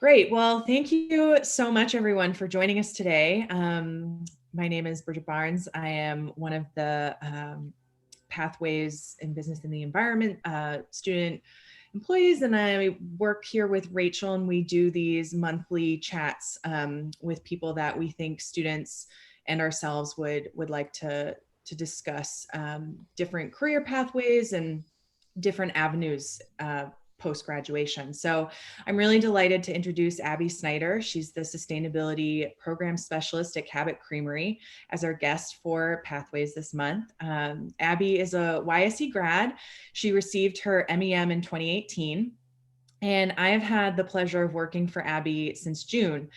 Great. Well, thank you so much, everyone, for joining us today. My name is Bridget Barnes. I am one of the Pathways in Business and the Environment student employees, and I work here with Rachel, and we do these monthly chats with people that we think students and ourselves would like to discuss different career pathways and different avenues post-graduation. So I'm really delighted to introduce Abby Snyder. She's the Sustainability Program Specialist at Cabot Creamery as our guest for Pathways this month. Abby is a YSE grad. She received her MEM in 2018. And I have had the pleasure of working for Abby since June.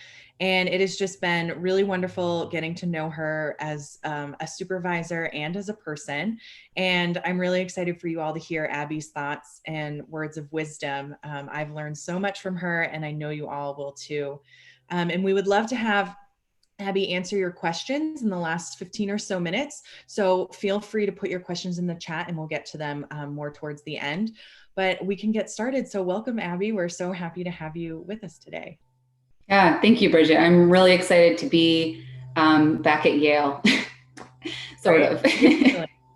And it has just been really wonderful getting to know her as a supervisor and as a person. And I'm really excited for you all to hear Abby's thoughts and words of wisdom. I've learned so much from her, and I know you all will too. And we would love to have Abby answer your questions in the last 15 or so minutes. So feel free to put your questions in the chat and we'll get to them more towards the end. But we can get started. So welcome, Abby. We're so happy to have you with us today. Yeah, thank you, Bridget. I'm really excited to be back at Yale, sort of.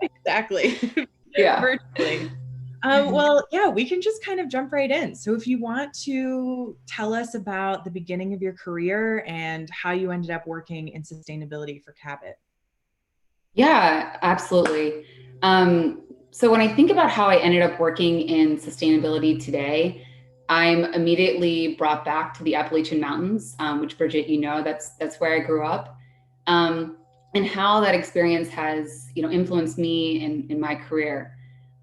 Exactly. Yeah. Virtually. Well, yeah, we can just kind of jump right in. So if you want to tell us about the beginning of your career and how you ended up working in sustainability for Cabot. Yeah, absolutely. So when I think about how I ended up working in sustainability today, I'm immediately brought back to the Appalachian Mountains, which, Bridget, you know, that's where I grew up, and how that experience has, influenced me in my career.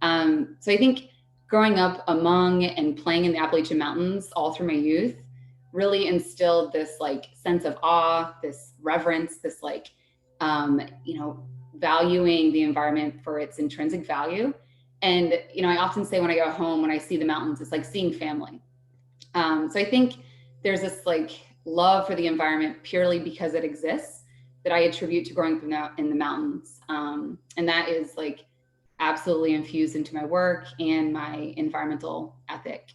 So I think growing up among and playing in the Appalachian Mountains all through my youth really instilled this sense of awe, this reverence, this valuing the environment for its intrinsic value. And, I often say when I go home, when I see the mountains, it's like seeing family. So I think there's this love for the environment purely because it exists that I attribute to growing up in the mountains. And that is absolutely infused into my work and my environmental ethic.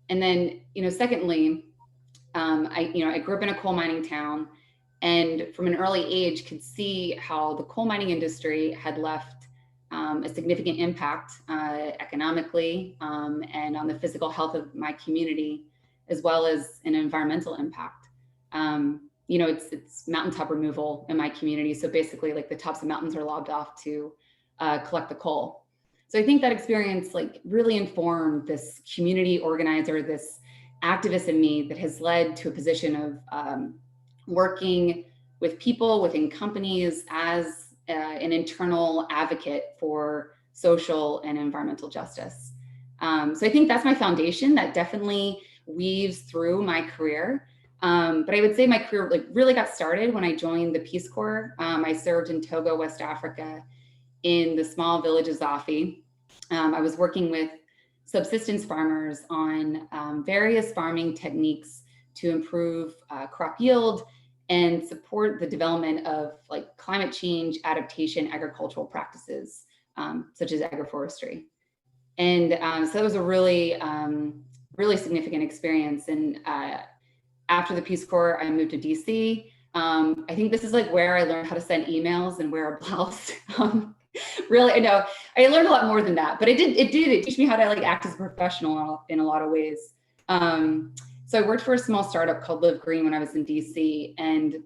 And then, secondly, I grew up in a coal mining town, and from an early age could see how the coal mining industry had left a significant impact economically and on the physical health of my community, as well as an environmental impact. It's mountaintop removal in my community. So basically the tops of mountains are lobbed off to collect the coal. So I think that experience really informed this community organizer, this activist in me that has led to a position of working with people within companies as an internal advocate for social and environmental justice. So I think that's my foundation that definitely weaves through my career. But I would say my career really got started when I joined the Peace Corps. I served in Togo, West Africa, in the small village of Zafi. I was working with subsistence farmers on various farming techniques to improve crop yield and support the development of climate change adaptation agricultural practices, such as agroforestry. And so that was a really, really significant experience. And after the Peace Corps, I moved to DC. I think this is where I learned how to send emails and wear a blouse. Really, I know I learned a lot more than that, but it did teach me how to act as a professional in a lot of ways. So I worked for a small startup called Live Green when I was in DC, and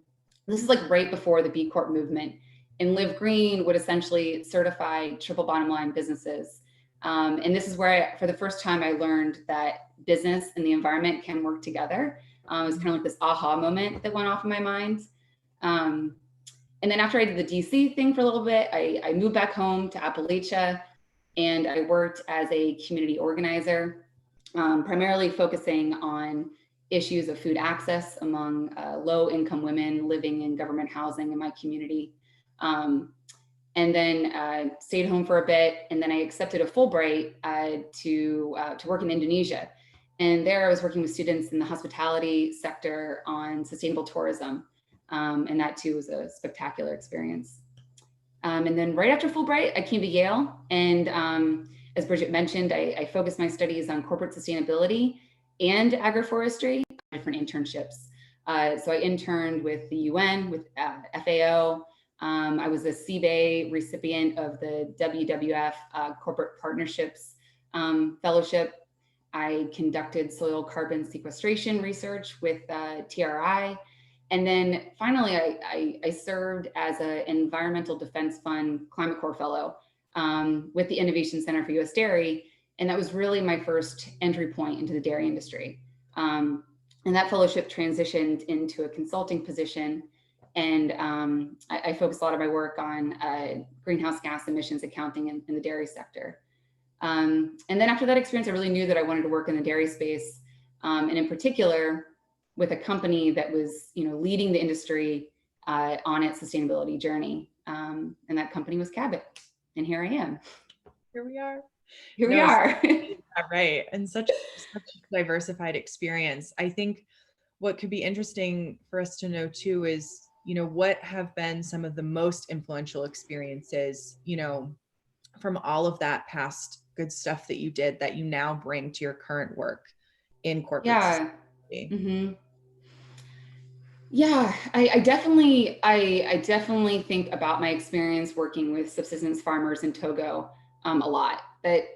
this is right before the B Corp movement. And Live Green would essentially certify triple bottom line businesses. And this is where for the first time I learned that business and the environment can work together. It was kind of this aha moment that went off in my mind. And then after I did the DC thing for a little bit, I moved back home to Appalachia, and I worked as a community organizer, primarily focusing on issues of food access among low-income women living in government housing in my community. And then stayed home for a bit, and then I accepted a Fulbright to work in Indonesia. And there I was working with students in the hospitality sector on sustainable tourism. And that too was a spectacular experience. And then right after Fulbright, I came to Yale. And as Bridget mentioned, I focused my studies on corporate sustainability and agroforestry. different internships. So I interned with the UN, with FAO. I was a CBA recipient of the WWF Corporate Partnerships Fellowship. I conducted soil carbon sequestration research with TRI. And then finally, I served as an Environmental Defense Fund Climate Corps Fellow with the Innovation Center for U.S. Dairy. And that was really my first entry point into the dairy industry. And that fellowship transitioned into a consulting position. And I focused a lot of my work on greenhouse gas emissions accounting in the dairy sector. And then after that experience, I really knew that I wanted to work in the dairy space, and in particular with a company that was, leading the industry on its sustainability journey. And that company was Cabot, and here I am. Here we are. Here we are. Right, and such a diversified experience. I think what could be interesting for us to know too is, what have been some of the most influential experiences, from all of that past good stuff that you did that you now bring to your current work in corporate society? Mm-hmm. Yeah, I definitely think about my experience working with subsistence farmers in Togo a lot. That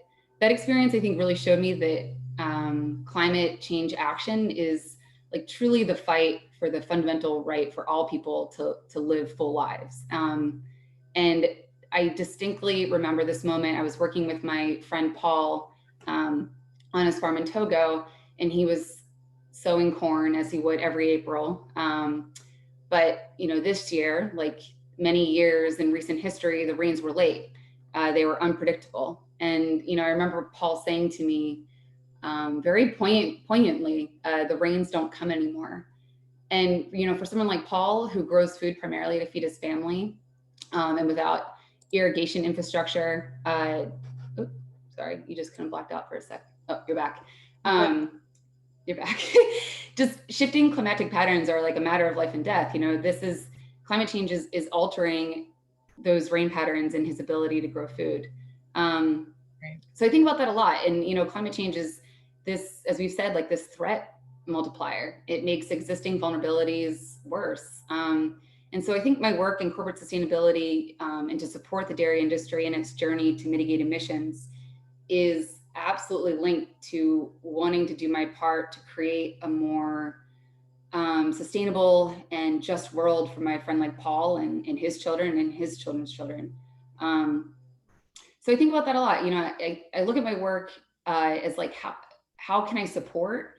experience, I think, really showed me that climate change action is like truly the fight for the fundamental right for all people to live full lives. And I distinctly remember this moment. I was working with my friend Paul on his farm in Togo, and he was sowing corn as he would every April. But this year, like many years in recent history, the rains were late. They were unpredictable. And I remember Paul saying to me very poignantly, the rains don't come anymore. And for someone like Paul, who grows food primarily to feed his family, and without irrigation infrastructure, sorry, you just kind of blacked out for a sec. Oh, you're back. You're back. Just shifting climatic patterns are like a matter of life and death. Climate change is altering those rain patterns and his ability to grow food. Right. So I think about that a lot. And, climate change is this, as we've said, like this threat multiplier. It makes existing vulnerabilities worse. And so I think my work in corporate sustainability and to support the dairy industry in its journey to mitigate emissions is absolutely linked to wanting to do my part to create a more sustainable and just world for my friend like Paul and his children and his children's children. So I think about that a lot. I look at my work as like, how can I support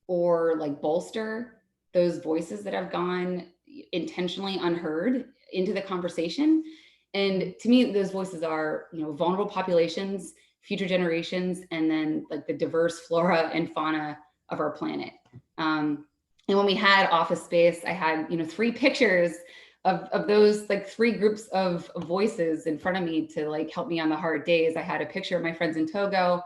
or like bolster those voices that have gone intentionally unheard into the conversation? And to me, those voices are, vulnerable populations, future generations, and then like the diverse flora and fauna of our planet. And when we had office space, I had, 3 pictures of those like 3 groups of voices in front of me to like help me on the hard days. I had a picture of my friends in Togo,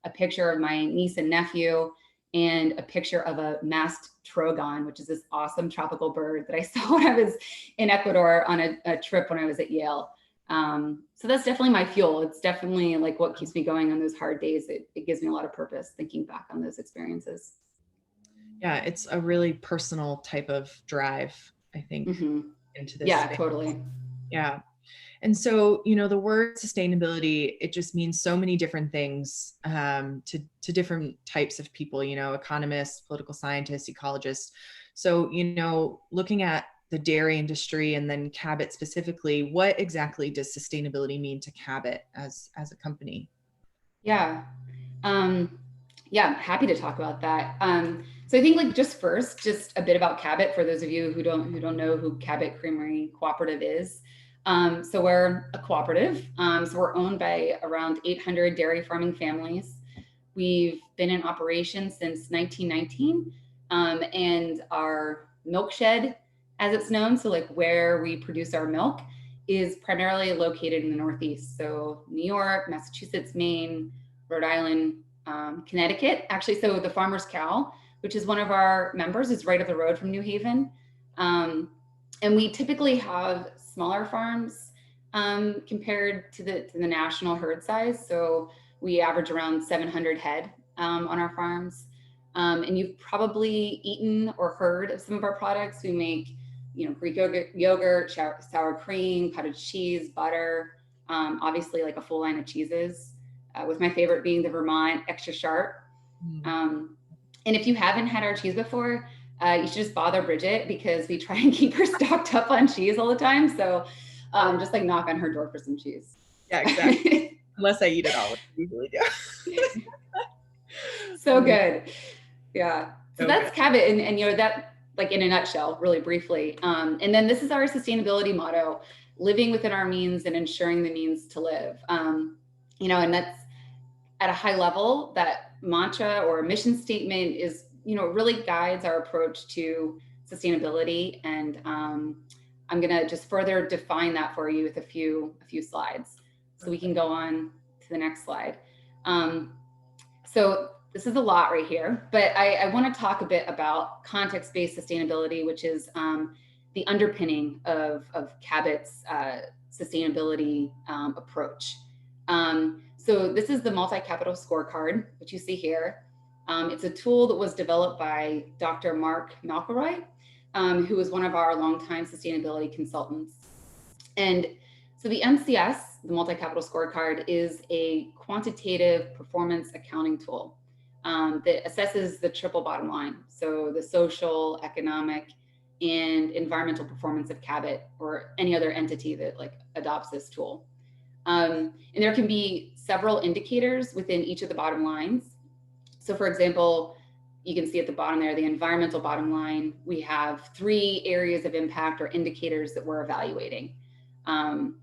a picture of my niece and nephew, and a picture of a masked trogon, which is this awesome tropical bird that I saw when I was in Ecuador on a trip when I was at Yale. So that's definitely my fuel. It's definitely like what keeps me going on those hard days. It gives me a lot of purpose thinking back on those experiences. Yeah, it's a really personal type of drive, I think, into this. Yeah, space. totally. Yeah. And so, the word sustainability, it just means so many different things to different types of people, economists, political scientists, ecologists. So, looking at the dairy industry and then Cabot specifically, what exactly does sustainability mean to Cabot as a company? Yeah. Yeah, happy to talk about that. So I think like just a bit about Cabot for those of you who don't know who Cabot Creamery Cooperative is. So we're a cooperative. So we're owned by around 800 dairy farming families. We've been in operation since 1919, and our milk shed, as it's known, so like where we produce our milk, is primarily located in the Northeast. So New York, Massachusetts, Maine, Rhode Island, Connecticut. Actually, so the Farmer's Cow, which is one of our members, is right up the road from New Haven. And we typically have smaller farms compared to the national herd size. So we average around 700 head on our farms. And you've probably eaten or heard of some of our products. We make, Greek yogurt, sour cream, cottage cheese, butter, obviously like a full line of cheeses, with my favorite being the Vermont Extra Sharp. And if you haven't had our cheese before, you should just bother Bridget, because we try and keep her stocked up on cheese all the time. So just like knock on her door for some cheese. Yeah, exactly. Unless I eat it all, I usually do. So good. Yeah. So that's good. Cabot. And that, like in a nutshell, really briefly. And then this is our sustainability motto: living within our means and ensuring the means to live. And that's at a high level, that mantra or mission statement is, really guides our approach to sustainability. And I'm going to just further define that for you with a few slides. So we can go on to the next slide. So this is a lot right here, but I want to talk a bit about context-based sustainability, which is the underpinning of Cabot's sustainability approach. So this is the multi-capital scorecard, which you see here. It's a tool that was developed by Dr. Mark McElroy, who was one of our longtime sustainability consultants. And so the MCS, the multi-capital scorecard, is a quantitative performance accounting tool that assesses the triple bottom line. So the social, economic, and environmental performance of Cabot or any other entity that like adopts this tool. And there can be several indicators within each of the bottom lines. So for example, you can see at the bottom there, the environmental bottom line, we have 3 areas of impact or indicators that we're evaluating. And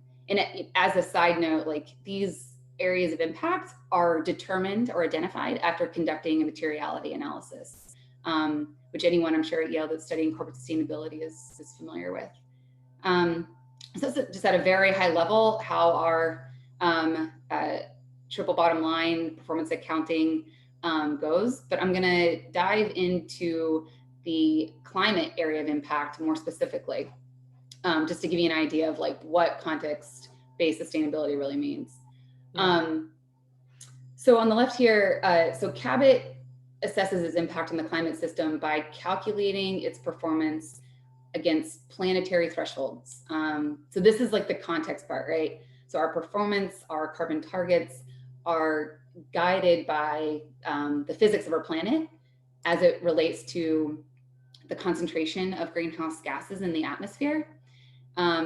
as a side note, like these areas of impact are determined or identified after conducting a materiality analysis, which anyone I'm sure at Yale that's studying corporate sustainability is familiar with. So it's just at a very high level how our triple bottom line performance accounting goes, but I'm going to dive into the climate area of impact more specifically, just to give you an idea of like what context-based sustainability really means. Yeah. So on the left here, so Cabot assesses its impact on the climate system by calculating its performance against planetary thresholds. So this is like the context part, right? So our performance, our carbon targets are guided by the physics of our planet as it relates to the concentration of greenhouse gases in the atmosphere.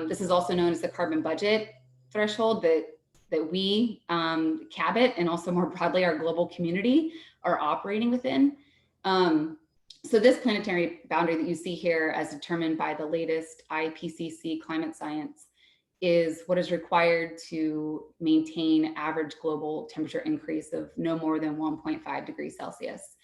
This is also known as the carbon budget threshold that we, Cabot, and also more broadly our global community are operating within. So this planetary boundary that you see here as determined by the latest IPCC climate science is what is required to maintain average global temperature increase of no more than 1.5 degrees Celsius.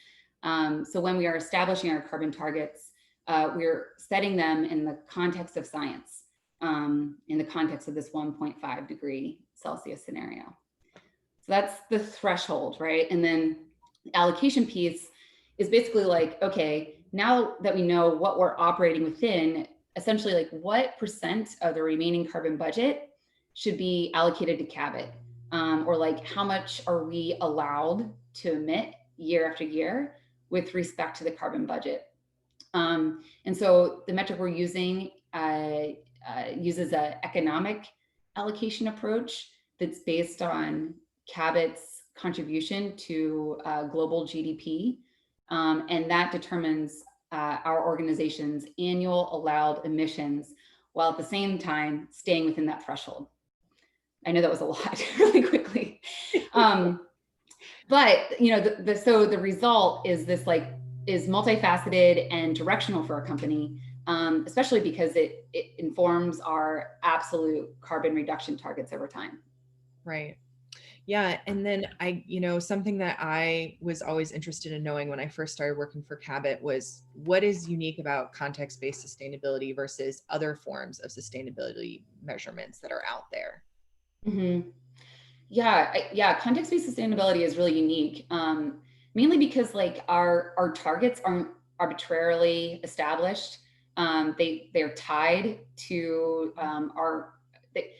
So when we are establishing our carbon targets, we're setting them in the context of science, in the context of this 1.5 degree Celsius scenario. So that's the threshold, right? And then the allocation piece is basically like, okay, now that we know what we're operating within, essentially like what % of the remaining carbon budget should be allocated to Cabot, or like how much are we allowed to emit year after year with respect to the carbon budget. And so the metric we're using uses an economic allocation approach that's based on Cabot's contribution to global GDP. And that determines our organization's annual allowed emissions, while at the same time staying within that threshold. I know that was a lot really quickly. But so the result is this is multifaceted and directional for a company, especially because it informs our absolute carbon reduction targets over time. Right. Yeah. And then something that I was always interested in knowing when I first started working for Cabot was what is unique about context-based sustainability versus other forms of sustainability measurements that are out there. Mm-hmm. Yeah. Context-based sustainability is really unique, mainly because like our targets aren't arbitrarily established. They're tied to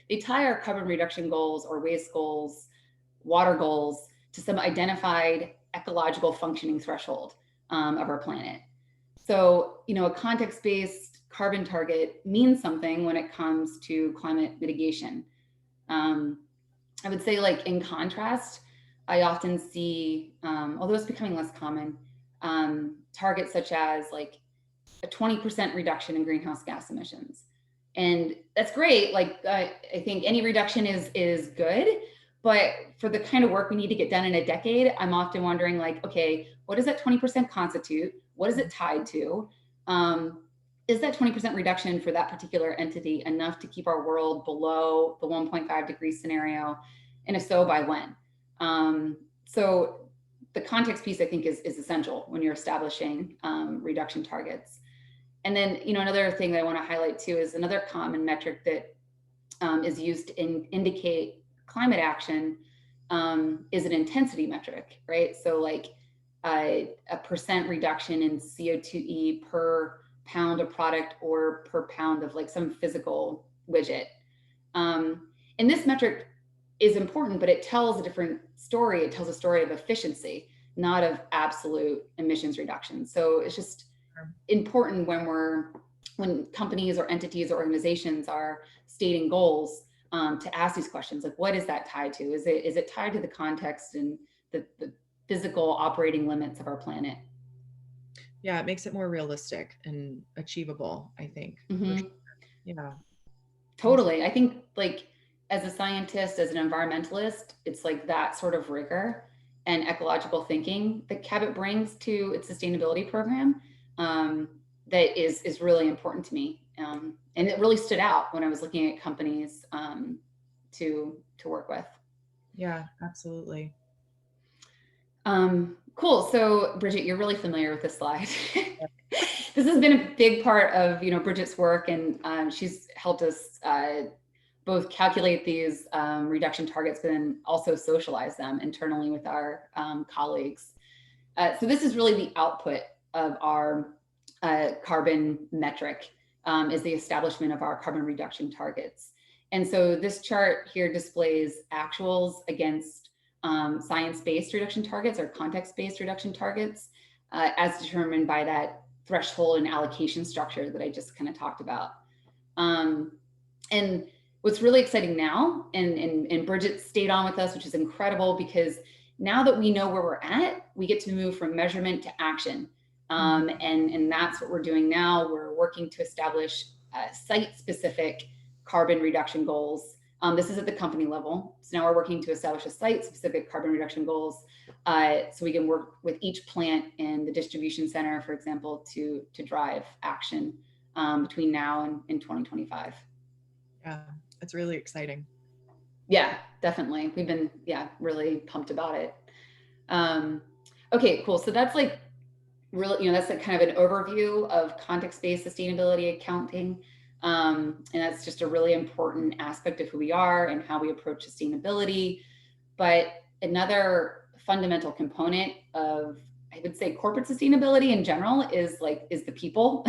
they tie our carbon reduction goals or waste goals, water goals to some identified ecological functioning threshold. of our planet. So, a context-based carbon target means something when it comes to climate mitigation. I would say, like, in contrast, I often see, although it's becoming less common, targets such as like a 20% reduction in greenhouse gas emissions. And that's great. Like, I think any reduction is good, but for the kind of work we need to get done in a decade, I'm often wondering, like, okay, what does that 20% constitute? What is it tied to? Is that 20% reduction for that particular entity enough to keep our world below the 1.5 degree scenario? And if so, by when? So the context piece, I think, is essential when you're establishing reduction targets. And then, another thing that I want to highlight too is another common metric that is used to indicate climate action is an intensity metric, right? So like a percent reduction in CO2e per pound of product or per pound of like some physical widget. And this metric is important, but it tells a different story. It tells a story of efficiency, not of absolute emissions reduction. So it's just important when companies or entities or organizations are stating goals to ask these questions, like, what is that tied to? Is it tied to the context and the physical operating limits of our planet? Yeah, it makes it more realistic and achievable, I think. For sure. Yeah. Totally. I think, like, as a scientist, as an environmentalist, it's like that sort of rigor and ecological thinking that Cabot brings to its sustainability program that is really important to me. And it really stood out when I was looking at companies to work with. Yeah, absolutely. Cool. So Bridget, you're really familiar with this slide. This has been a big part of Bridget's work, and she's helped us both calculate these reduction targets, but then also socialize them internally with our colleagues. So this is really the output of our carbon metric, is the establishment of our carbon reduction targets. And so this chart here displays actuals against science-based reduction targets or context-based reduction targets, as determined by that threshold and allocation structure that I just kind of talked about. And what's really exciting now, and Bridget stayed on with us, which is incredible, because now that we know where we're at, we get to move from measurement to action. And that's what we're doing now. We're working to establish site-specific carbon reduction goals. This is at the company level. So now we're working to establish a site-specific carbon reduction goals, so we can work with each plant in the distribution center, for example, to drive action between now and 2025. Yeah, it's really exciting. Yeah, definitely. We've been, really pumped about it. Okay, cool. So that's like really, that's a kind of an overview of context-based sustainability accounting. And that's just a really important aspect of who we are and how we approach sustainability. But another fundamental component of, I would say, corporate sustainability in general is the people.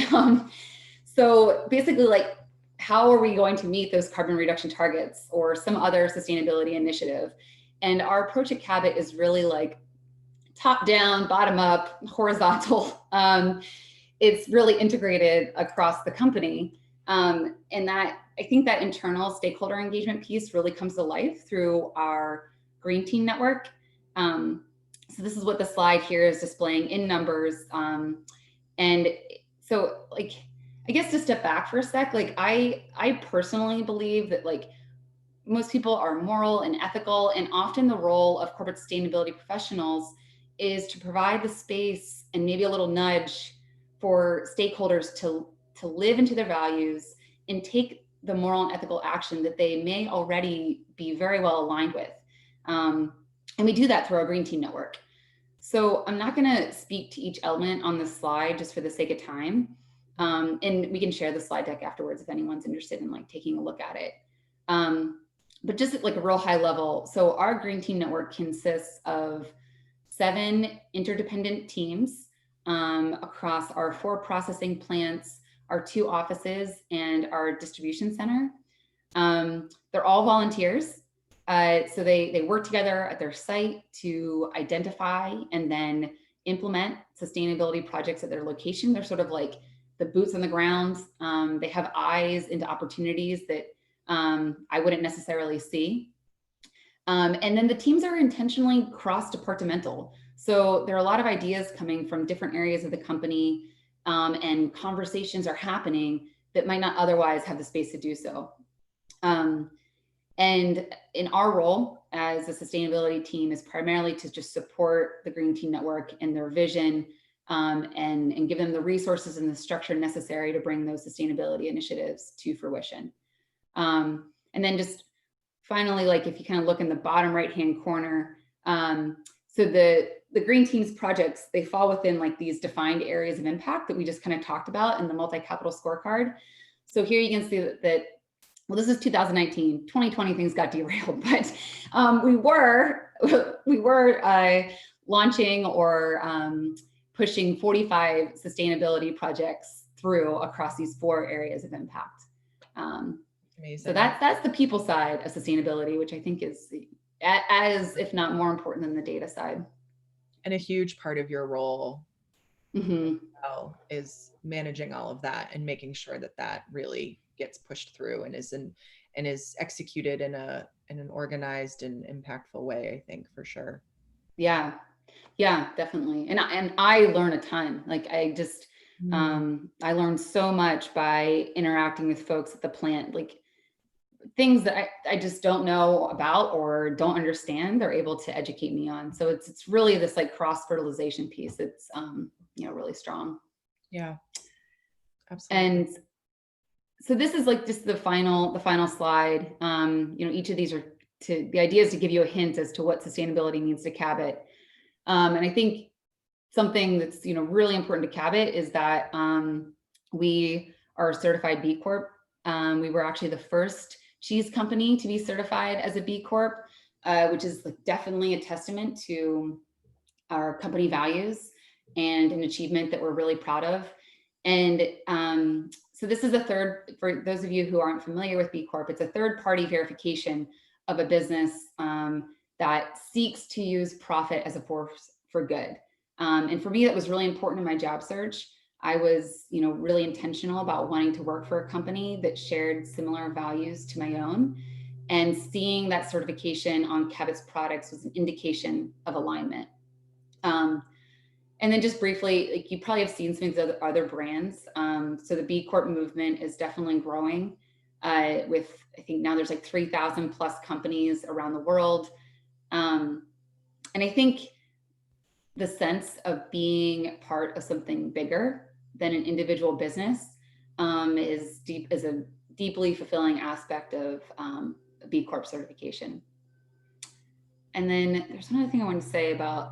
So basically, like, how are we going to meet those carbon reduction targets or some other sustainability initiative? And our approach at Cabot is really like top down, bottom up, horizontal. It's really integrated across the company. And that, I think that internal stakeholder engagement piece really comes to life through our Green Team Network. So this is what the slide here is displaying in numbers. And so, like, I guess to step back for a sec, like, I personally believe that, like, most people are moral and ethical, and often the role of corporate sustainability professionals is to provide the space and maybe a little nudge for stakeholders to live into their values and take the moral and ethical action that they may already be very well aligned with. And we do that through our Green Team Network. So I'm not going to speak to each element on this slide just for the sake of time. And we can share the slide deck afterwards if anyone's interested in, like, taking a look at it. But just at, like, a real high level. So our Green Team Network consists of 7 interdependent teams across our 4 processing plants, our 2 offices, and our distribution center. They're all volunteers. So they work together at their site to identify and then implement sustainability projects at their location. They're sort of like the boots on the ground. They have eyes into opportunities that I wouldn't necessarily see. And then the teams are intentionally cross-departmental. So there are a lot of ideas coming from different areas of the company, and conversations are happening that might not otherwise have the space to do so. And in our role as a sustainability team is primarily to just support the Green Team Network and their vision, and give them the resources and the structure necessary to bring those sustainability initiatives to fruition. And then just finally, like if you kind of look in the bottom right-hand corner, so the Green Team's projects, they fall within like these defined areas of impact that we just kind of talked about in the multi-capital scorecard. So here you can see that well, this is 2019, 2020 things got derailed, but we were launching or pushing 45 sustainability projects through across these 4 areas of impact. Amazing. So that's the people side of sustainability, which I think is as, if not more important than the data side. And a huge part of your role Mm-hmm. is managing all of that and making sure that that really gets pushed through and is executed in an organized and impactful way, I think, for sure. Yeah, definitely. And I learn a ton. Like I just, I learned so much by interacting with folks at the plant, like things that I just don't know about or don't understand, they're able to educate me on. So it's really this like cross-fertilization piece. It's, really strong. Yeah, absolutely. And so this is like just the final slide. Each of these are the idea is to give you a hint as to what sustainability means to Cabot. And I think something that's, really important to Cabot is that we are a certified B Corp. We were actually the first cheese company to be certified as a B Corp, which is like definitely a testament to our company values and an achievement that we're really proud of. And so this is for those of you who aren't familiar with B Corp, it's a third-party verification of a business that seeks to use profit as a force for good. And for me, that was really important in my job search. I was, really intentional about wanting to work for a company that shared similar values to my own. And seeing that certification on Cabot's products was an indication of alignment. And then just briefly, like you probably have seen some of the other brands. So the B Corp movement is definitely growing with, I think now there's like 3,000 plus companies around the world. And I think the sense of being part of something bigger than an individual business is a deeply fulfilling aspect of B Corp certification. And then there's another thing I wanted to say about,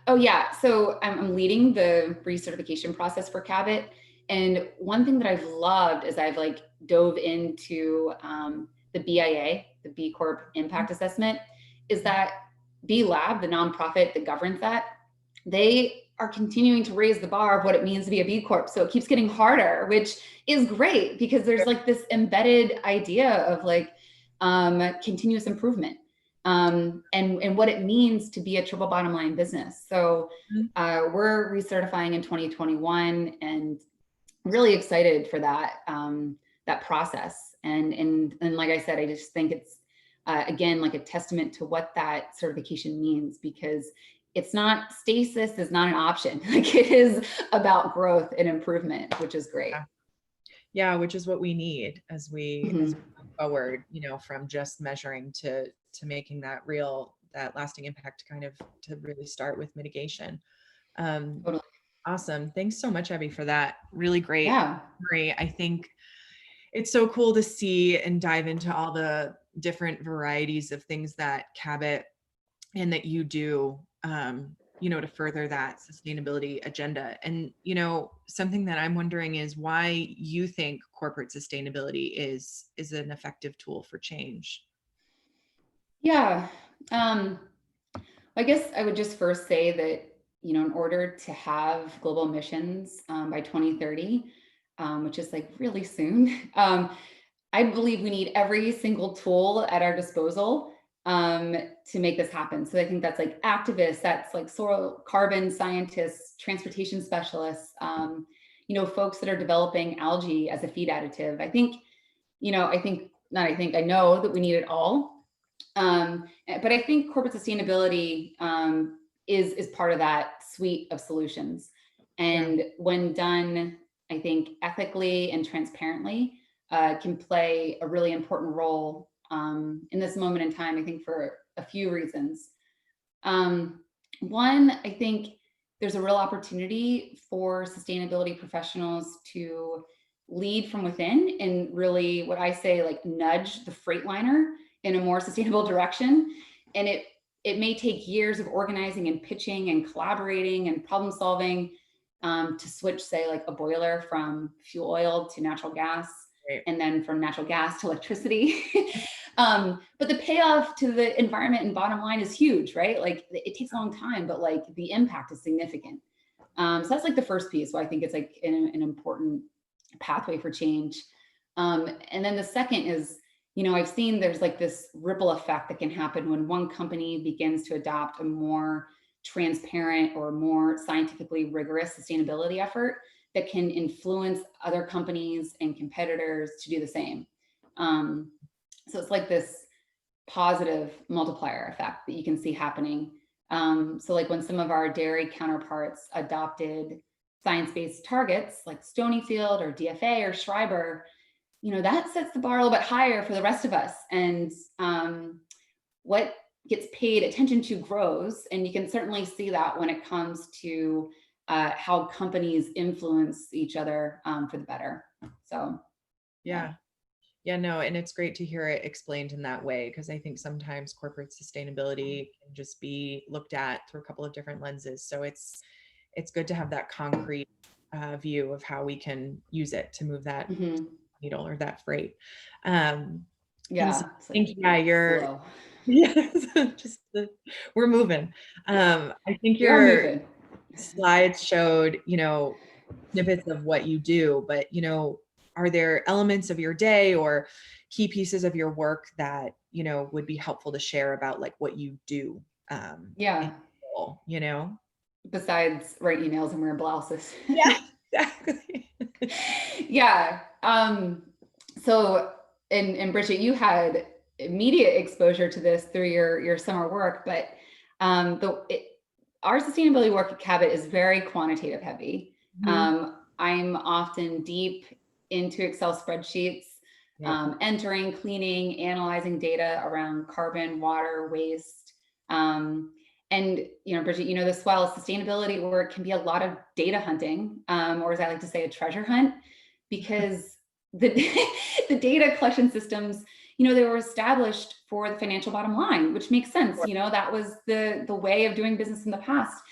oh yeah, so I'm leading the recertification process for Cabot. And one thing that I've loved is I've like dove into the BIA, the B Corp impact assessment, is that B Lab, the nonprofit that governs that, they are continuing to raise the bar of what it means to be a B Corp. So it keeps getting harder, which is great because there's like this embedded idea of like continuous improvement. And what it means to be a triple bottom line business. So we're recertifying in 2021 and really excited for that, that process. And like I said, I just think it's, again, like a testament to what that certification means, because it's not, stasis is not an option. Like it is about growth and improvement, which is great. Yeah, which is what we need as we move forward, from just measuring to making that lasting impact, kind of to really start with mitigation. Totally. Awesome. Thanks so much, Abby, for that. Really great summary. I think it's so cool to see and dive into all the different varieties of things that Cabot and that you do, to further that sustainability agenda. And, something that I'm wondering is why you think corporate sustainability is an effective tool for change. Yeah. I guess I would just first say that, in order to have global emissions by 2030, which is like really soon, I believe we need every single tool at our disposal to make this happen. So I think that's like activists, that's like soil carbon scientists, transportation specialists, folks that are developing algae as a feed additive. I know that we need it all. But I think corporate sustainability is part of that suite of solutions. And when done, I think ethically and transparently, can play a really important role in this moment in time, I think for a few reasons. One, I think there's a real opportunity for sustainability professionals to lead from within and really, what I say, like nudge the Freightliner in a more sustainable direction. And it may take years of organizing and pitching and collaborating and problem solving to switch, say, like a boiler from fuel oil to natural gas, and then from natural gas to electricity. But the payoff to the environment and bottom line is huge, right? Like it takes a long time, but like the impact is significant. So that's like the first piece. So I think it's like an important pathway for change. And then the second is, I've seen there's like this ripple effect that can happen when one company begins to adopt a more transparent or more scientifically rigorous sustainability effort that can influence other companies and competitors to do the same. So it's like this positive multiplier effect that you can see happening. So like when some of our dairy counterparts adopted science-based targets like Stonyfield or DFA or Schreiber, that sets the bar a little bit higher for the rest of us. And what gets paid attention to grows. And you can certainly see that when it comes to how companies influence each other for the better. So, yeah. No, and it's great to hear it explained in that way, because I think sometimes corporate sustainability can just be looked at through a couple of different lenses. So it's good to have that concrete view of how we can use it to move that needle or that freight. So you're yes, we're moving. I think your slides showed, snippets of what you do, but are there elements of your day or key pieces of your work that would be helpful to share about like what you do? Besides write emails and wear blouses. Yeah, exactly. Yeah. So, and Bridget, you had immediate exposure to this through your summer work, but our sustainability work at Cabot is very quantitative heavy. I'm often deep into Excel spreadsheets, entering, cleaning, analyzing data around carbon, water, waste. And, Bridget, this well, sustainability work can be a lot of data hunting, or as I like to say, a treasure hunt, because the data collection systems, they were established for the financial bottom line, which makes sense. That was the way of doing business in the past.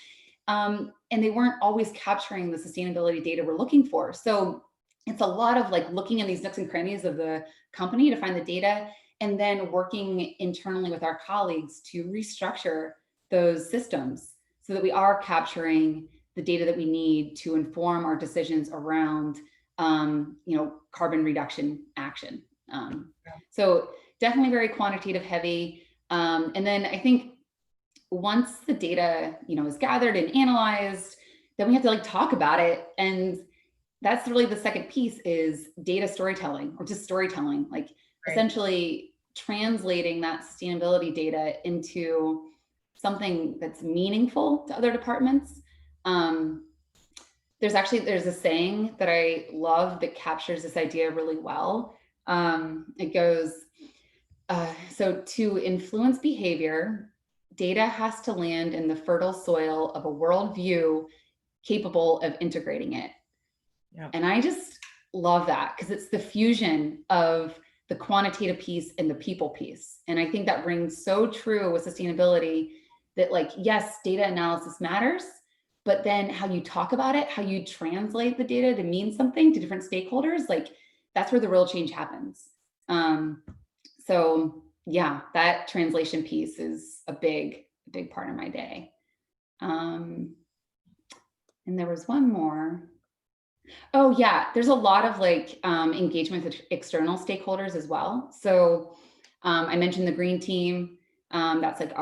And they weren't always capturing the sustainability data we're looking for. So it's a lot of like looking in these nooks and crannies of the company to find the data, and then working internally with our colleagues to restructure those systems so that we are capturing the data that we need to inform our decisions around, carbon reduction action. So definitely very quantitative heavy. And then I think once the data, is gathered and analyzed, then we have to like talk about it. And that's really the second piece, is data storytelling, or just storytelling, like essentially translating that sustainability data into something that's meaningful to other departments. There's a saying that I love that captures this idea really well. It goes, so to influence behavior, data has to land in the fertile soil of a worldview capable of integrating it. Yeah. And I just love that, because it's the fusion of the quantitative piece and the people piece. And I think that rings so true with sustainability, that like, yes, data analysis matters, but then how you talk about it, how you translate the data to mean something to different stakeholders, like that's where the real change happens. So yeah, that translation piece is a big part of my day. And there was one more. Oh yeah, there's a lot of like engagement with external stakeholders as well. So I mentioned the green team. That's like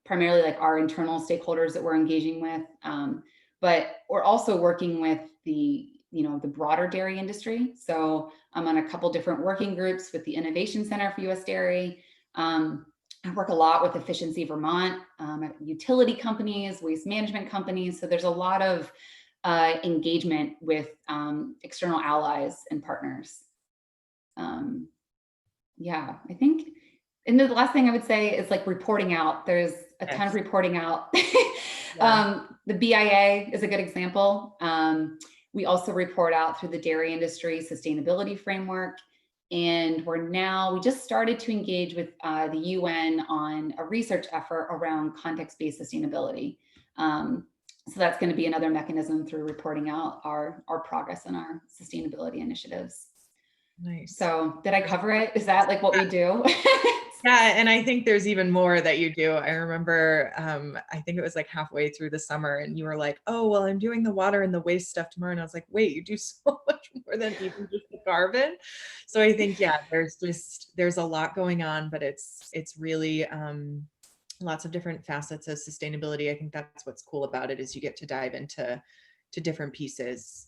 primarily like our internal stakeholders that we're engaging with. But we're also working with the broader dairy industry. So I'm on a couple different working groups with the Innovation Center for U.S. Dairy. I work a lot with Efficiency Vermont, utility companies, waste management companies. So there's a lot of engagement with external allies and partners. Yeah, I think, and the last thing I would say is like reporting out. There's a ton of reporting out. The BIA is a good example. We also report out through the dairy industry sustainability framework. And we just started to engage with the UN on a research effort around context-based sustainability. So that's going to be another mechanism through reporting out our progress and our sustainability initiatives. Nice. So did I cover it? Is that like what we do? Yeah, and I think there's even more that you do. I remember, I think it was like halfway through the summer and you were like, oh, well, I'm doing the water and the waste stuff tomorrow. And I was like, wait, you do so much more than even just the carbon. So I think, yeah, there's a lot going on, but it's really lots of different facets of sustainability. I think that's what's cool about it is you get to dive into different pieces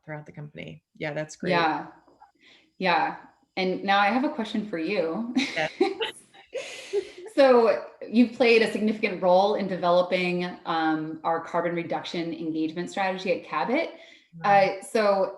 throughout the company. Yeah, that's great. Yeah. Yeah. And now I have a question for you. Yeah. So you've played a significant role in developing our carbon reduction engagement strategy at Cabot. So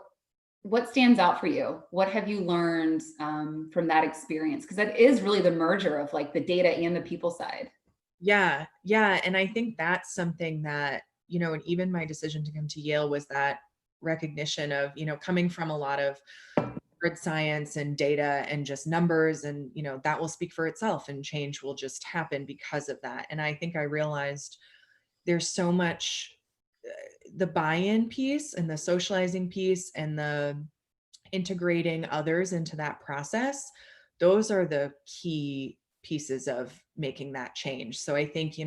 what stands out for you? What have you learned from that experience? Because that is really the merger of like the data and the people side. Yeah. Yeah. And I think that's something that, and even my decision to come to Yale was that recognition of, coming from a lot of hard science and data and just numbers, and that will speak for itself and change will just happen because of that. And I think I realized there's so much the buy-in piece and the socializing piece and the integrating others into that process. Those are the key pieces of making that change. So I think,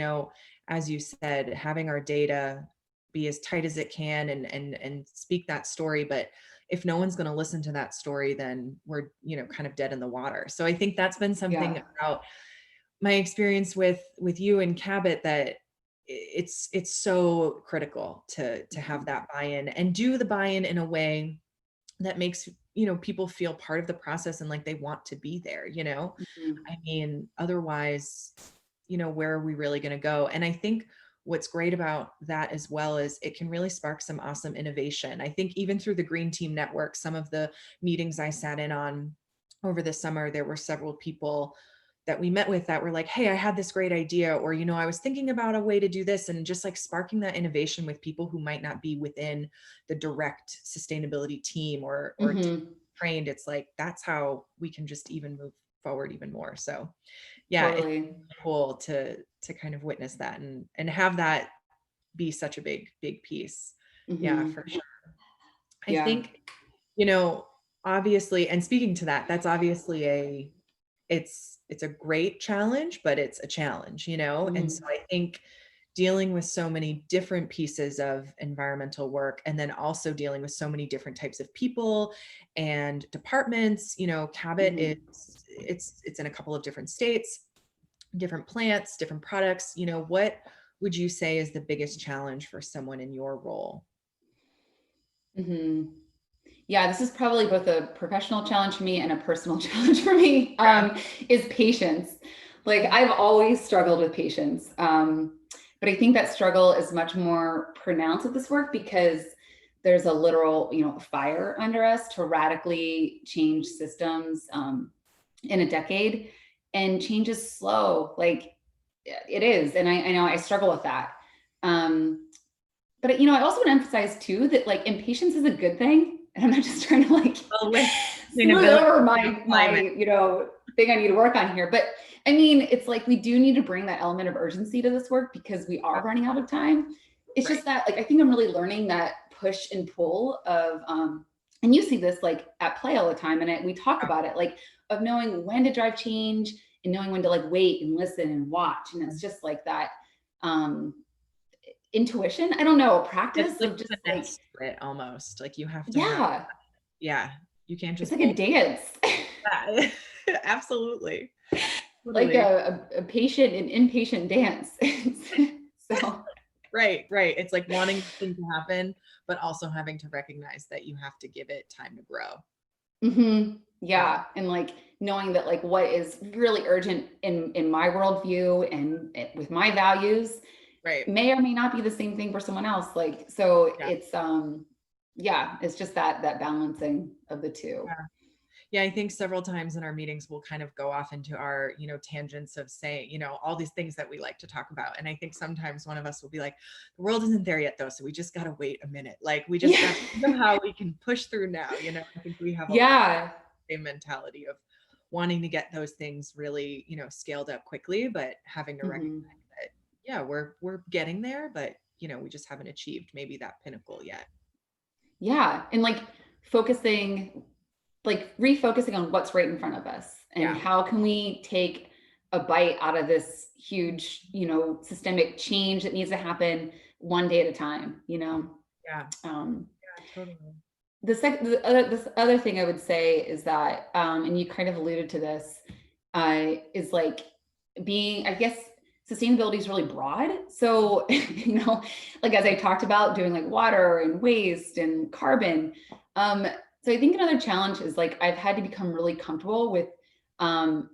as you said, having our data be as tight as it can and speak that story, but if no one's going to listen to that story, then we're, kind of dead in the water. So I think that's been something about my experience with you and Cabot, that it's so critical to have that buy-in and do the buy-in in a way that makes, people feel part of the process and like they want to be there, I mean, otherwise, where are we really going to go? And I think what's great about that as well is it can really spark some awesome innovation. I think even through the Green Team Network, some of the meetings I sat in on over the summer, there were several people that we met with that were like, hey, I had this great idea, or, I was thinking about a way to do this, and just like sparking that innovation with people who might not be within the direct sustainability team or trained. It's like, that's how we can just even move forward even more. So yeah, totally. It's cool to kind of witness that and have that be such a big piece. Yeah, for sure. I think, obviously, and speaking to that, that's obviously it's a great challenge, but it's a challenge, and so I think dealing with so many different pieces of environmental work, and then also dealing with so many different types of people and departments, Cabot it's in a couple of different states, different plants, different products. What would you say is the biggest challenge for someone in your role? Yeah, this is probably both a professional challenge for me and a personal challenge for me, is patience. Like, I've always struggled with patience. But I think that struggle is much more pronounced with this work because there's a literal, fire under us to radically change systems in a decade, and change is slow. Like, it is. And I know I struggle with that. But, I also want to emphasize too, that like impatience is a good thing. And I'm not just trying to like smooth over my thing I need to work on here. But I mean, it's like, we do need to bring that element of urgency to this work because we are running out of time. It's just that, like, I think I'm really learning that push and pull of, and you see this like at play all the time. And we talk about it, like, of knowing when to drive change and knowing when to like wait and listen and watch. And it's just like that, intuition, I don't know, practice it's like of just like split almost, like you have to you can't just, it's like a dance. Absolutely. like Totally. a patient and impatient dance. So Right, right. It's like wanting things to happen, but also having to recognize that you have to give it time to grow. Yeah, yeah, and like knowing that like what is really urgent in my worldview and with my values right. may or may not be the same thing for someone else. Like so, Yeah. it's yeah, it's just that balancing of the two. Yeah. Yeah, I think several times in our meetings we'll kind of go off into our, tangents of saying, all these things that we like to talk about. And I think sometimes one of us will be like, the world isn't there yet though, so we just got to wait a minute. Like we just Yeah, got to know how we can push through now. I think we have a lot of yeah. the same mentality of wanting to get those things really, scaled up quickly, but having to recognize Mhm. that, yeah, we're getting there, but we just haven't achieved maybe that pinnacle yet. Yeah, and like focusing, like refocusing on what's right in front of us and Yeah. how can we take a bite out of this huge, systemic change that needs to happen one day at a time, Yeah. Um, Yeah, totally. this other thing I would say is that, and you kind of alluded to this, is like being, I guess, sustainability is really broad. So, like as I talked about, doing like water and waste and carbon. So I think another challenge is like I've had to become really comfortable with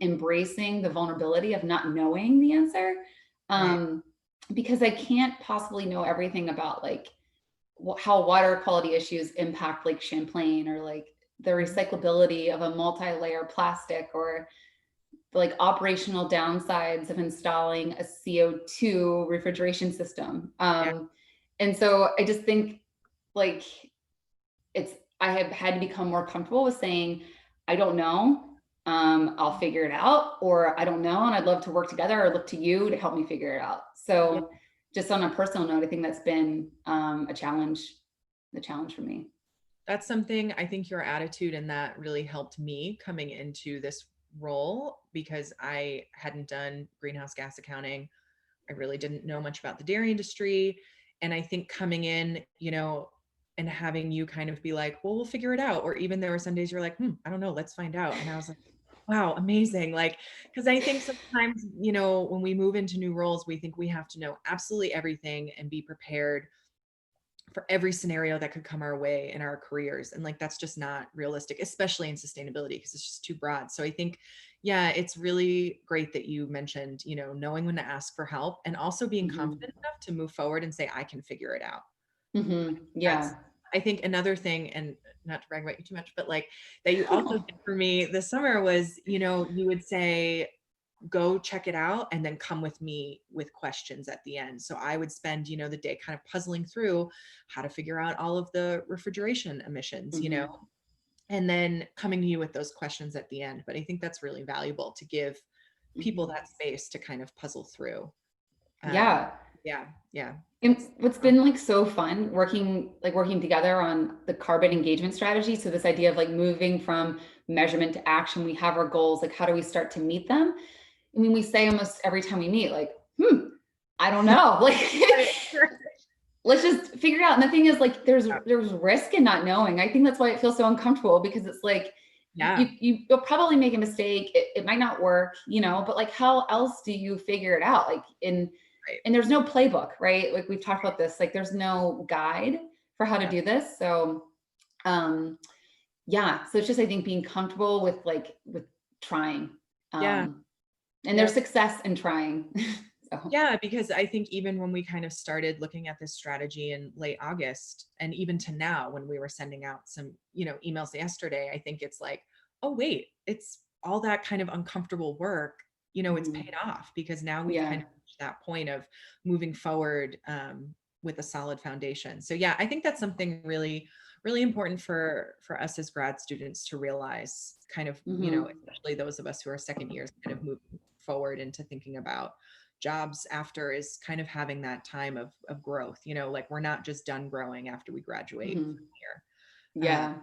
embracing the vulnerability of not knowing the answer, Right. um, because I can't possibly know everything about like how water quality issues impact Lake Champlain or like the Mhm. recyclability of a multi-layer plastic or like operational downsides of installing a CO2 refrigeration system. Yeah. And so I just think like I have had to become more comfortable with saying, I don't know. I'll figure it out, or I don't know, and I'd love to work together or look to you to help me figure it out. Yeah. So, just on a personal note, I think that's been the challenge for me. That's something I think your attitude and that really helped me coming into this role because I hadn't done greenhouse gas accounting. I really didn't know much about the dairy industry. And I think coming in, and having you kind of be like, well, we'll figure it out. Or even there were some days you're like, I don't know, let's find out. And I was like, wow, amazing. Like, because I think sometimes, when we move into new roles, we think we have to know absolutely everything and be prepared for every scenario that could come our way in our careers. And like, that's just not realistic, especially in sustainability, because it's just too broad. So I think, yeah, it's really great that you mentioned, knowing when to ask for help and also being Hmm. confident enough to move forward and say, I can figure it out. That's, Yeah. I think another thing, and not to brag about you too much, but like that you also did for me this summer was, you would say, go check it out and then come with me with questions at the end. So I would spend, the day kind of puzzling through how to figure out all of the refrigeration emissions, Hmm. and then coming to you with those questions at the end. But I think that's really valuable to give people Hmm. that space to kind of puzzle through. Um, Yeah. yeah, yeah, And that's what's been like so fun working together on the carbon engagement strategy. So this idea of like moving from measurement to action, we have our goals, like how do we start to meet them? I mean, we say almost every time we meet, like, I don't know. Like right. let's just figure it out. And the thing is, like, there's risk in not knowing. I think that's why it feels so uncomfortable because it's like Yeah, you'll probably make a mistake. It might not work, but like how else do you figure it out? Like right. and there's no playbook, right? Like we've talked about this, like there's no guide for how to Yeah, do this. So yeah. So it's just I think being comfortable with trying. yeah, Um and yeah. there's success in trying. So Yeah, because I think even when we kind of started looking at this strategy in late August, and even to now, when we were sending out some, emails yesterday, I think it's like, oh, wait, it's all that kind of uncomfortable work, it's mhm. paid off because now we've kind Yeah. of reached that point of moving forward with a solid foundation. So yeah, I think that's something really, really important for us as grad students to realize, kind of, Hmm. especially those of us who are second years, kind of moving forward into thinking about jobs after is kind of having that time of growth, like we're not just done growing after we graduate Hmm. from here. Yeah,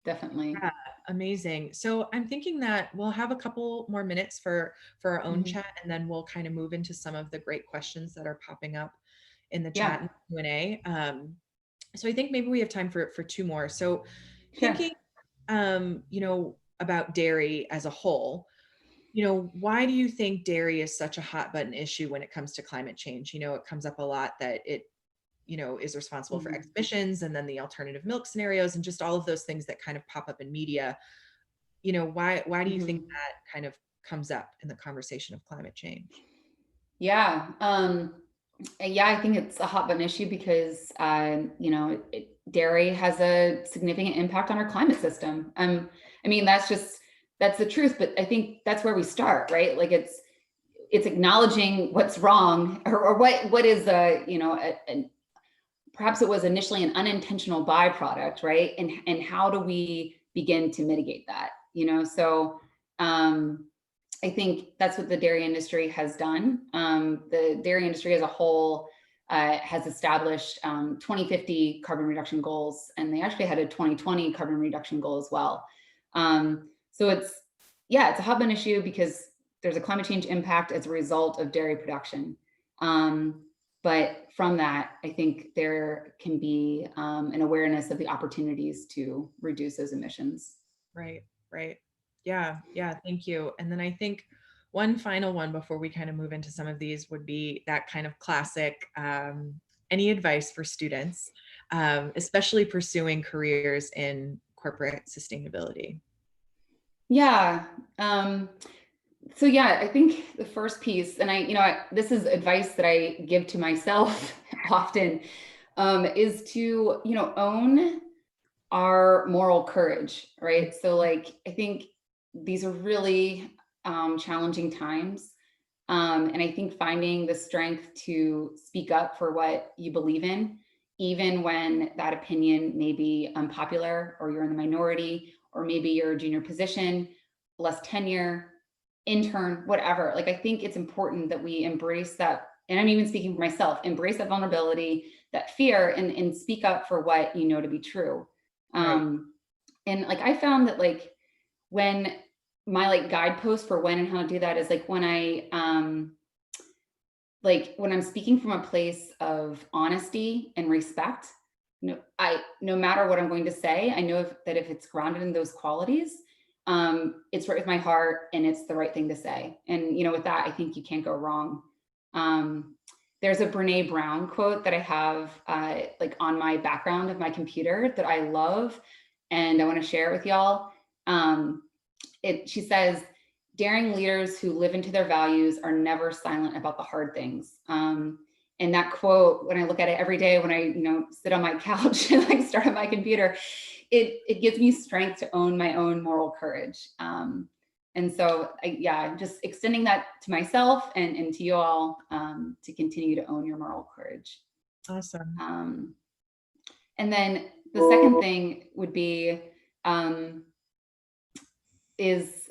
definitely. Yeah, amazing. So I'm thinking that we'll have a couple more minutes for our own Hmm. chat, and then we'll kind of move into some of the great questions that are popping up in the chat Yeah, and Q&A. So I think maybe we have time for two more. So sure. thinking, about dairy as a whole, Why do you think dairy is such a hot button issue when it comes to climate change? It comes up a lot that it, is responsible for Mhm. exhibitions, and then the alternative milk scenarios and just all of those things that kind of pop up in media. Why do you think Mhm. that kind of comes up in the conversation of climate change? Yeah. Yeah, I think it's a hot button issue because, dairy has a significant impact on our climate system. I mean, that's the truth, but I think that's where we start, right? Like it's acknowledging what's wrong, or what is perhaps it was initially an unintentional byproduct, right? And how do we begin to mitigate that? So um, I think that's what the dairy industry has done. The dairy industry as a whole has established 2050 carbon reduction goals, and they actually had a 2020 carbon reduction goal as well. So it's a hot button issue because there's a climate change impact as a result of dairy production. Um, but from that, I think there can be an awareness of the opportunities to reduce those emissions. Right, right. Yeah, yeah, thank you. And then I think one final one before we kind of move into some of these would be that kind of classic, any advice for students, especially pursuing careers in corporate sustainability? Yeah. So yeah, I think the first piece, and this is advice that I give to myself often, is to, own our moral courage, right? So like, I think these are really challenging times. And I think finding the strength to speak up for what you believe in, even when that opinion may be unpopular, or you're in the minority, or maybe you're a junior position, less tenure, intern, whatever. Like, I think it's important that we embrace that. And I'm even speaking for myself, embrace that vulnerability, that fear, and speak up for what you know to be true. Right. Um, and like, I found that like when my like guidepost for when and how to do that is like when when I'm speaking from a place of honesty and respect. No matter what I'm going to say, I know that if it's grounded in those qualities, it's right with my heart and it's the right thing to say. And with that, I think you can't go wrong. Um, there's a Brene Brown quote that I have like on my background of my computer that I love, and I want to share it with y'all. Um, she says, daring leaders who live into their values are never silent about the hard things. And that quote, when I look at it every day, when I sit on my couch and like start at my computer, it gives me strength to own my own moral courage. And so I'm just extending that to myself and to you all, to continue to own your moral courage. Awesome. And then the second thing would be is,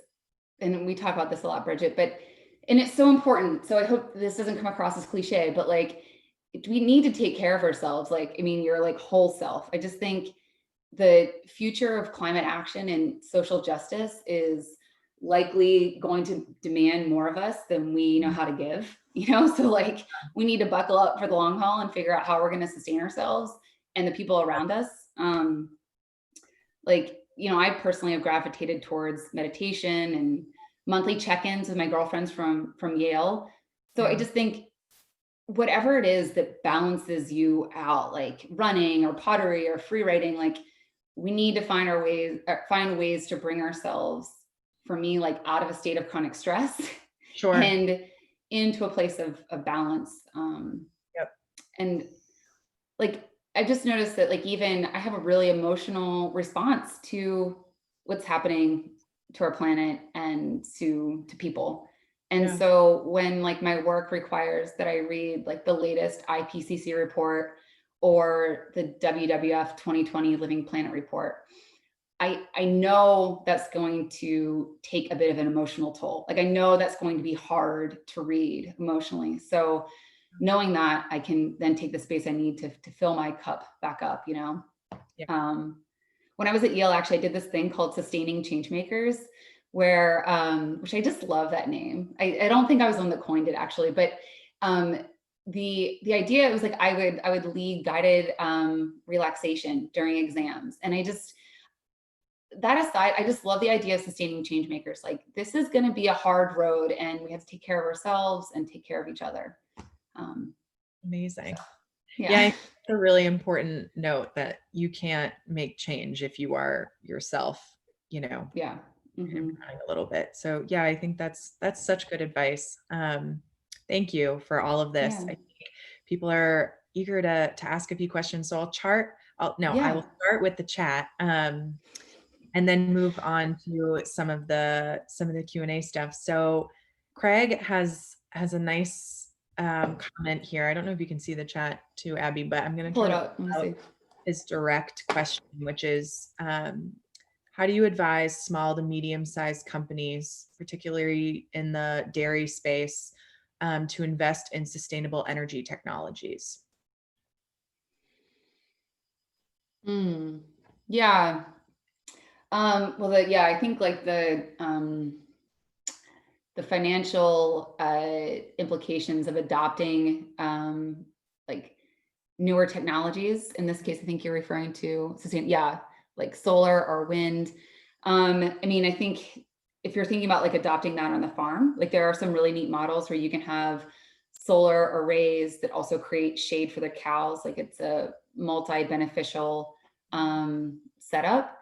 and we talk about this a lot, Bridget, and it's so important. So I hope this doesn't come across as cliche, but like, we need to take care of ourselves. Like, I mean, your like whole self. I just think the future of climate action and social justice is likely going to demand more of us than we know how to give, so like we need to buckle up for the long haul and figure out how we're going to sustain ourselves and the people around us. I personally have gravitated towards meditation and monthly check-ins with my girlfriends from Yale. So I Yeah. just think whatever it is that balances you out, like running or pottery or free writing, like we need to find ways to bring ourselves, for me, like out of a state of chronic stress Sure. and into a place of balance. Yep. And like, I just noticed that like even I have a really emotional response to what's happening to our planet and to people. And Yeah. so when like my work requires that I read like the latest IPCC report or the WWF 2020 Living Planet report, I know that's going to take a bit of an emotional toll. Like I know that's going to be hard to read emotionally. So knowing that, I can then take the space I need to fill my cup back up, Yeah. When I was at Yale, actually, I did this thing called Sustaining Changemakers, where, which I just love that name. I don't think I was the one that coined it actually, but the idea, it was like I would lead guided relaxation during exams. And that aside, I just love the idea of sustaining change makers. Like, this is going to be a hard road, and we have to take care of ourselves and take care of each other. Amazing. So, Yeah, I think it's a really important note that you can't make change if you are yourself, Yeah. a little bit. So yeah, I think that's such good advice. Thank you for all of this. Yeah. I think people are eager to ask a few questions. So I will start with the chat, and then move on to some of the Q&A stuff. So Craig has a nice comment here. I don't know if you can see the chat too, Abby, but I'm going to Pull try it to up. Let me pull out see. his direct question, which is, how do you advise small to medium-sized companies, particularly in the dairy space, to invest in sustainable energy technologies? Yeah. Well, I think like the financial implications of adopting like newer technologies. In this case, I think you're referring to like solar or wind. I mean, I think if you're thinking about like adopting that on the farm, like there are some really neat models where you can have solar arrays that also create shade for the cows. Like, it's a multi-beneficial setup.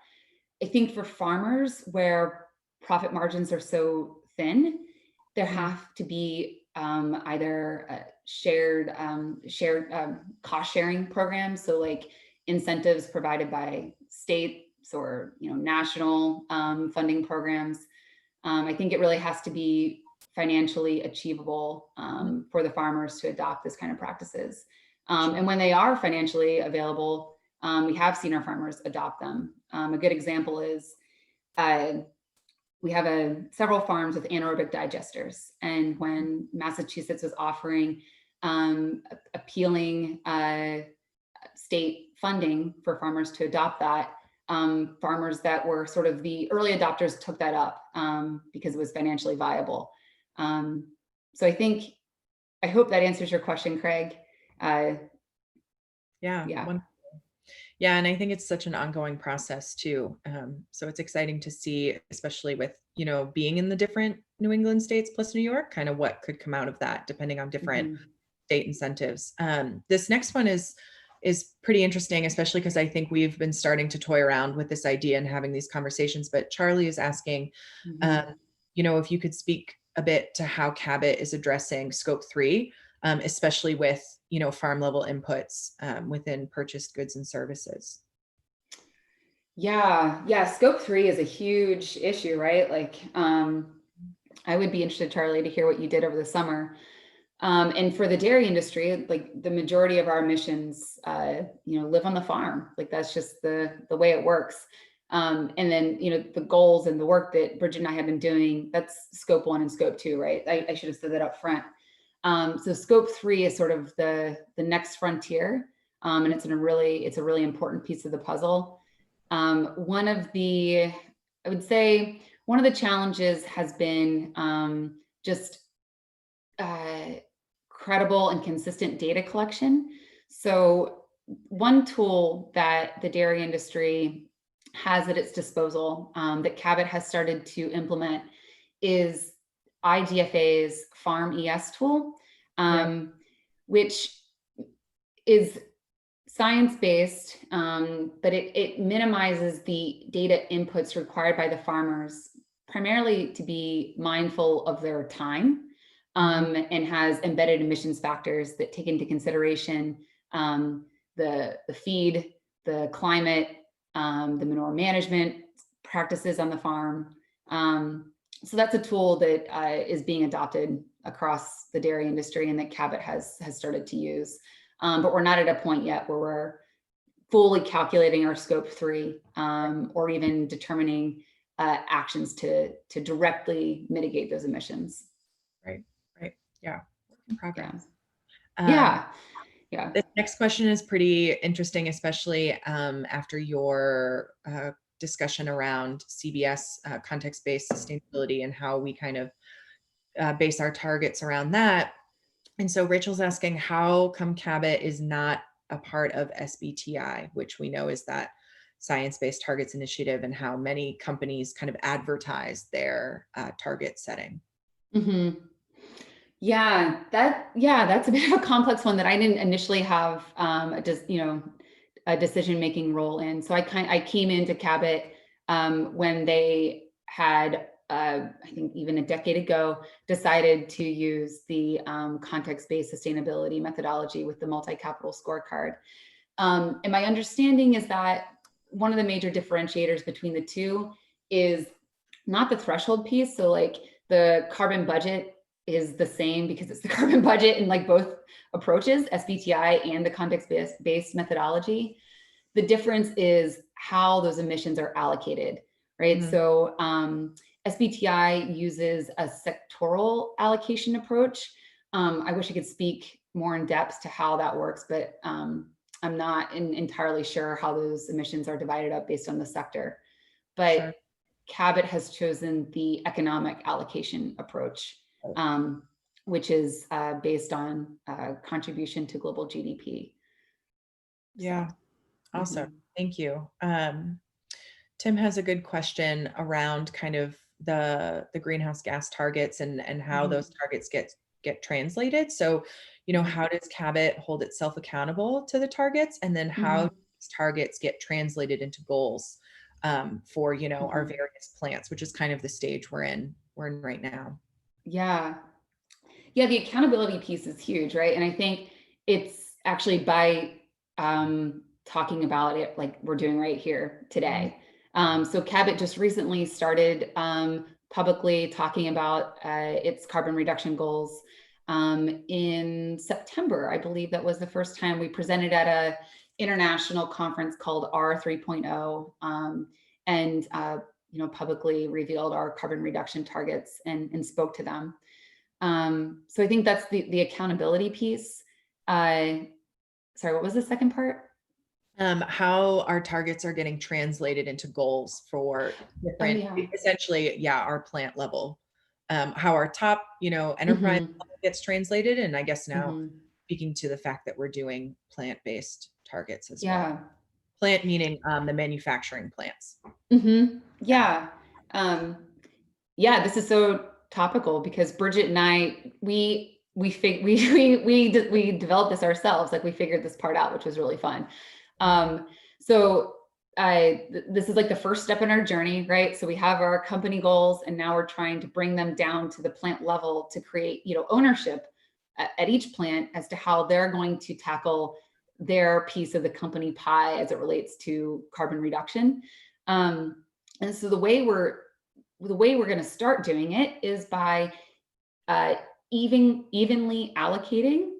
I think for farmers where profit margins are so thin, there have to be either shared cost sharing programs. So like incentives provided by states or national funding programs. I think it really has to be financially achievable for the farmers to adopt this kind of practices. And when they are financially available, we have seen our farmers adopt them. A good example is we have several farms with anaerobic digesters. And when Massachusetts was offering appealing state funding for farmers to adopt that, farmers that were sort of the early adopters took that up because it was financially viable. So I hope that answers your question, Craig. Yeah, and I think it's such an ongoing process too. So it's exciting to see, especially with, being in the different New England states plus New York, kind of what could come out of that, depending on different state incentives. This next one is pretty interesting, especially because I think we've been starting to toy around with this idea and having these conversations. But Charlie is asking, if you could speak a bit to how Cabot is addressing Scope 3, especially with farm level inputs within purchased goods and services. Yeah. Scope 3 is a huge issue, right? Like, I would be interested, Charlie, to hear what you did over the summer. And for the dairy industry, like the majority of our emissions, live on the farm. Like, that's just the way it works. And then, the goals and the work that Bridget and I have been doing, that's Scope 1 and Scope 2, right? I should have said that up front. So Scope 3 is sort of the next frontier, and it's a really important piece of the puzzle. One of the challenges has been just credible and consistent data collection. So one tool that the dairy industry has at its disposal that Cabot has started to implement is IDFA's Farm ES tool, which is science-based, but it minimizes the data inputs required by the farmers, primarily to be mindful of their time, and has embedded emissions factors that take into consideration the feed, the climate, the manure management practices on the farm. So that's a tool that is being adopted across the dairy industry and that Cabot has started to use. But we're not at a point yet where we're fully calculating our Scope 3 or even determining actions to directly mitigate those emissions. Right. Yeah. Work in progress. Yeah. This next question is pretty interesting, especially after your discussion around CBS, context-based sustainability, and how we kind of base our targets around that. And so Rachel's asking, how come Cabot is not a part of SBTI, which we know is that Science-Based Targets Initiative and how many companies kind of advertise their target setting. Mm-hmm. Yeah, that's a bit of a complex one that I didn't initially have a decision-making role in. So I came into Cabot when they had I think even a decade ago decided to use the context-based sustainability methodology with the multi-capital scorecard. And my understanding is that one of the major differentiators between the two is not the threshold piece. So like the carbon budget is the same because it's the carbon budget in like both approaches, SBTI and the context-based methodology. The difference is how those emissions are allocated, right? Mm-hmm. So SBTI uses a sectoral allocation approach. I wish I could speak more in depth to how that works, but I'm not entirely sure how those emissions are divided up based on the sector. But Sure. Cabot has chosen the economic allocation approach, which is based on contribution to global GDP. Yeah, So, awesome. mm-hmm. Thank you. Tim has a good question around kind of the greenhouse gas targets and how Mm-hmm. those targets get translated. So, how does Cabot hold itself accountable to the targets, and then how these targets get translated into goals for our various plants, which is kind of the stage we're in right now. Yeah, the accountability piece is huge, right? And I think it's actually by talking about it like we're doing right here today. So Cabot just recently started publicly talking about its carbon reduction goals in September. I believe that was the first time we presented at a international conference called R 3.0 and publicly revealed our carbon reduction targets and spoke to them. So I think that's the accountability piece. Sorry, what was the second part? How our targets are getting translated into goals for different, essentially, our plant level. How our top, enterprise level gets translated, and I guess now speaking to the fact that we're doing plant-based targets as well. Plant meaning the manufacturing plants. Yeah. This is so topical because Bridget and I, we developed this ourselves. Like we figured this part out, which was really fun. So this is like the first step in our journey, right? So we have our company goals and now we're trying to bring them down to the plant level to create, ownership at each plant as to how they're going to tackle their piece of the company pie as it relates to carbon reduction. And so the way we're going to start doing it is by evenly allocating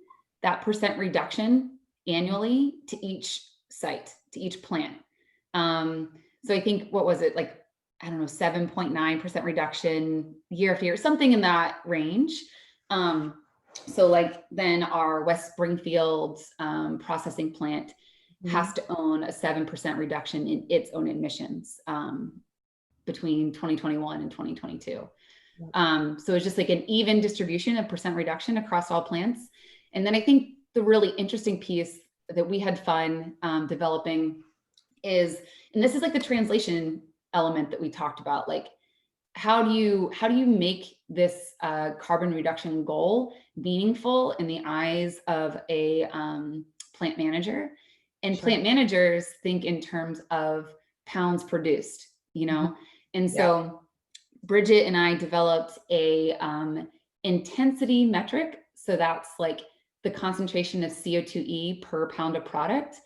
that percent reduction annually to each site, to each plant. So I think, what was it, like, I don't know, 7.9% reduction year after year, something in that range. So like then our West Springfield processing plant has to own a 7% reduction in its own emissions between 2021 and 2022. So it's just like an even distribution of percent reduction across all plants. And then I think the really interesting piece that we had fun developing is, and this is like the translation element that we talked about, like how do you make this carbon reduction goal meaningful in the eyes of a plant manager? And plant managers think in terms of pounds produced, and so Bridget and I developed a intensity metric. So that's like the concentration of CO2e per pound of product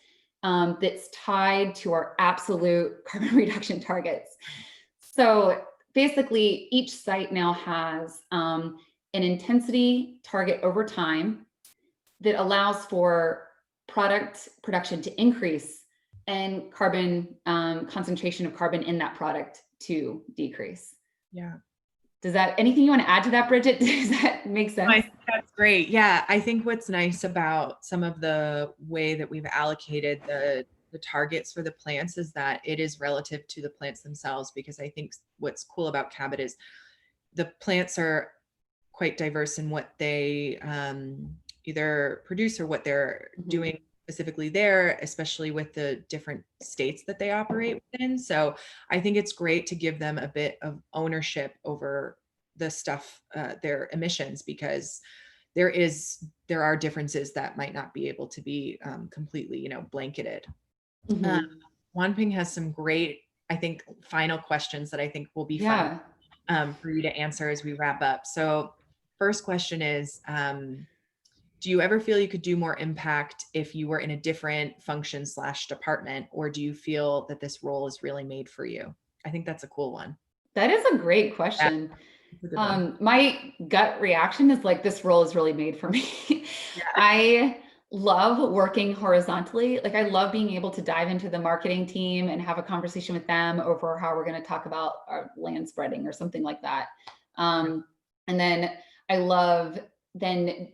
that's tied to our absolute carbon reduction targets. So basically, each site now has an intensity target over time that allows for product production to increase and carbon concentration of carbon in that product to decrease. Yeah. Does that, anything you want to add to that, Bridget? Does that make sense? I think that's great. Yeah. I think what's nice about some of the way that we've allocated the targets for the plants is that it is relative to the plants themselves, because I think what's cool about Cabot is the plants are quite diverse in what they either produce or what they're doing specifically there, especially with the different states that they operate within. So I think it's great to give them a bit of ownership over the stuff, their emissions, because there are differences that might not be able to be completely, blanketed. Mhm. Wanping has some great, I think, final questions that I think will be fun Yeah. for you to answer as we wrap up. So first question is, do you ever feel you could do more impact if you were in a different function / department, or do you feel that this role is really made for you? I think that's a cool one. That is a great Yeah, question. that's a good one. My gut reaction is like, this role is really made for me. Yeah. I love working horizontally. Like, I love being able to dive into the marketing team and have a conversation with them over how we're going to talk about our land spreading or something like that. And then I love then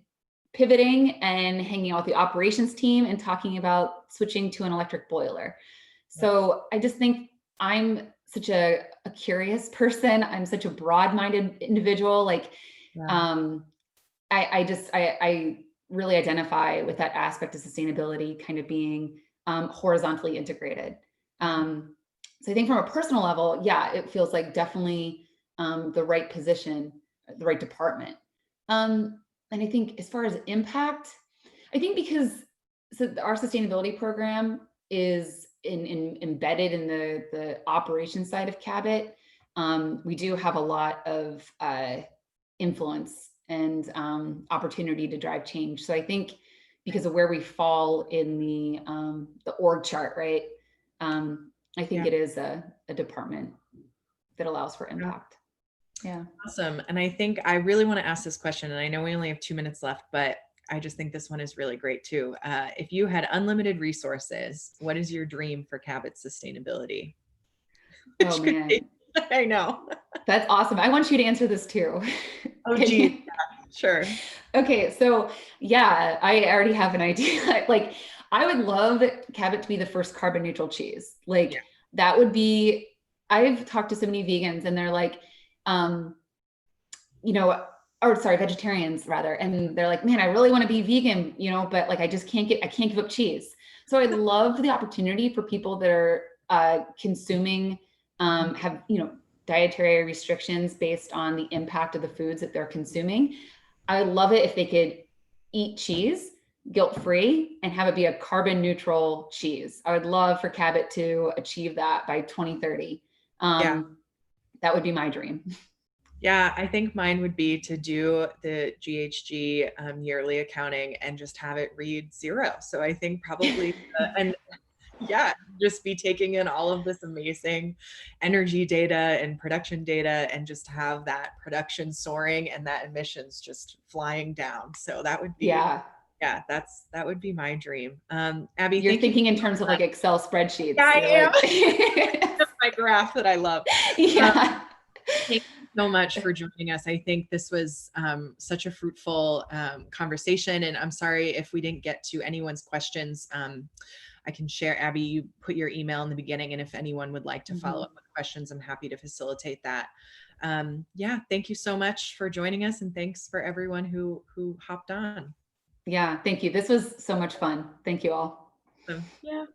pivoting and hanging out with the operations team and talking about switching to an electric boiler. Yeah. So I just think I'm such a curious person. I'm such a broad-minded individual. Like, Yeah. um, I really identify with that aspect of sustainability kind of being horizontally integrated. So I think from a personal level, yeah, it feels like definitely the right position, the right department. And I think as far as impact, I think because our sustainability program is embedded in the operations side of Cabot. We do have a lot of influence and opportunity to drive change. So I think because of where we fall in the org chart, right? I think Yeah. it is a department that allows for Yeah. impact. Yeah. Awesome. And I think I really want to ask this question, and I know we only have 2 minutes left, but I just think this one is really great too. If you had unlimited resources, what is your dream for Cabot sustainability? Oh man, I know. that's awesome. I want you to answer this too. Oh, Can geez. you? Sure. Okay, so yeah, I already have an idea. Like, I would love Cabot to be the first carbon neutral cheese. Yeah. Like, that would be. I've talked to so many vegans, and they're like, um, you know, or sorry, vegetarians rather, and they're like, man, I really want to be vegan, but like, I can't give up cheese. So I'd love the opportunity for people that are consuming, have dietary restrictions based on the impact of the foods that they're consuming. I would love it if they could eat cheese guilt-free and have it be a carbon neutral cheese. I would love for Cabot to achieve that by 2030. Yeah. That would be my dream. Yeah, I think mine would be to do the GHG yearly accounting and just have it read 0. So I think probably, and yeah, just be taking in all of this amazing energy data and production data and just have that production soaring and that emissions just flying down. So that would be, Yeah. yeah, that would be my dream. Abby, You're thank you thinking in so terms of much. like Excel Yeah, spreadsheets. I You're am. like, That's my graph that I love. yeah. Thank you so much for joining us. I think this was such a fruitful conversation, and I'm sorry if we didn't get to anyone's questions. I can share, Abby, you put your email in the beginning, and if anyone would like to follow up with questions, I'm happy to facilitate that. Yeah, thank you so much for joining us, and thanks for everyone who hopped on. Yeah, thank you. This was so much fun. Thank you all. So, yeah.